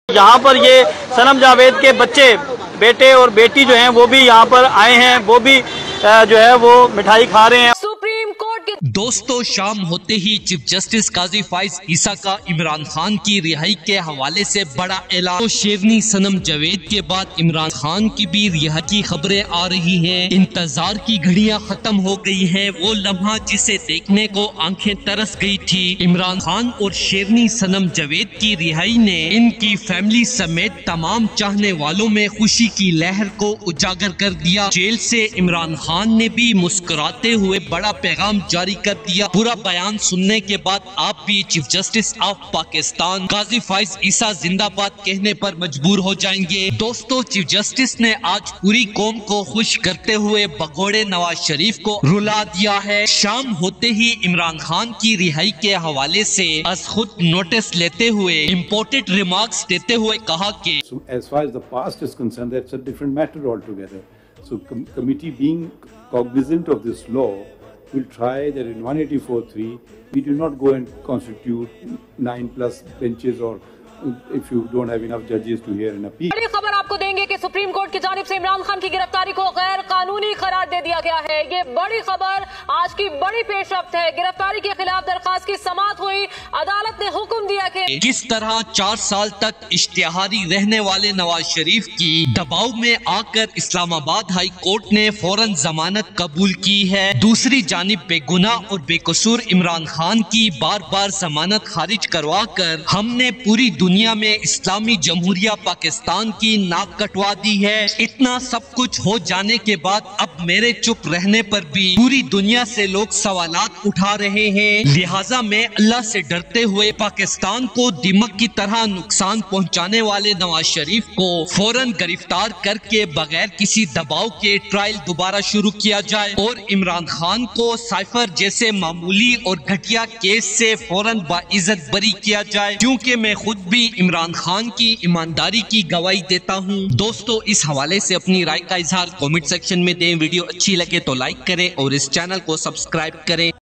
यहाँ पर ये सनम जावेद के बच्चे, बेटे और बेटी जो हैं वो भी यहाँ पर आए हैं, वो भी जो है वो मिठाई खा रहे हैं। सुप्रीम कोर्ट के दोस्तों, शाम होते ही चीफ जस्टिस काजी फाइज ईसा का इमरान खान की रिहाई के हवाले से बड़ा ऐलान। तो शेरनी सनम जावेद के बाद इमरान खान की भी रिहाई की खबरें आ रही हैं। इंतजार की घड़ियां खत्म हो गई हैं, वो लम्हा जिसे देखने को आंखें तरस गई थी। इमरान खान और शेरनी सनम जावेद की रिहाई ने इनकी फैमिली समेत तमाम चाहने वालों में खुशी की लहर को उजागर कर दिया। जेल से इमरान खान ने भी मुस्कुराते हुए बड़ा पैगाम जारी कर दिया। पूरा बयान सुनने के बाद आप भी चीफ जस्टिस ऑफ पाकिस्तान काजी फाइज ईसा जिंदाबाद कहने पर मजबूर हो जाएंगे। दोस्तों, चीफ जस्टिस ने आज पूरी कौम को खुश करते हुए भगोड़े नवाज शरीफ को रुला दिया है। शाम होते ही इमरान खान की रिहाई के हवाले से आज खुद नोटिस लेते हुए इम्पोर्टेड रिमार्क्स देते हुए कहा कि as far as the past is concerned, that's a different matter altogether. So committee being cognizant of this law will try that in 184(3) we do not go and constitute 9+ benches, or if you don't have enough judges to hear an appeal. बड़ी खबर आपको देंगे कि supreme court की जानिब से इमरान खान की गिरफ्तारी को गैर कानूनी करार दे दिया गया है। ये बड़ी खबर आज की बड़ी पेशरफ्त है। गिरफ्तारी के खिलाफ दरखास्त की समाअत हुई, अदालत ने हुक्म दिया कि किस तरह 4 साल तक इश्तिहारी रहने वाले नवाज शरीफ की दबाव में आकर इस्लामाबाद हाई कोर्ट ने फौरन जमानत कबूल की है। दूसरी जानिब बेगुनाह और बेकसूर इमरान खान की बार बार जमानत खारिज करवा कर हमने पूरी दुनिया में इस्लामी जमहूरिया पाकिस्तान की नाक कटवा दी है। इतना सब कुछ हो जाने के बाद अब मेरे चुप रहने पर भी पूरी दुनिया से लोग सवालात उठा रहे हैं। लिहाजा मैं अल्लाह से डरते हुए पाकिस्तान को दिमक की तरह नुकसान पहुंचाने वाले नवाज शरीफ को फौरन गिरफ्तार करके बगैर किसी दबाव के ट्रायल दोबारा शुरू किया जाए और इमरान खान को साइफर जैसे मामूली और घटिया केस से फौरन बाइज्जत बरी किया जाए, क्योंकि मैं खुद भी इमरान खान की ईमानदारी की गवाही देता हूं। दोस्तों, इस हवाले से अपनी राय का इजहार कमेंट सेक्शन में दें। वीडियो अच्छी लगे तो लाइक करें और इस चैनल को सब्सक्राइब करें।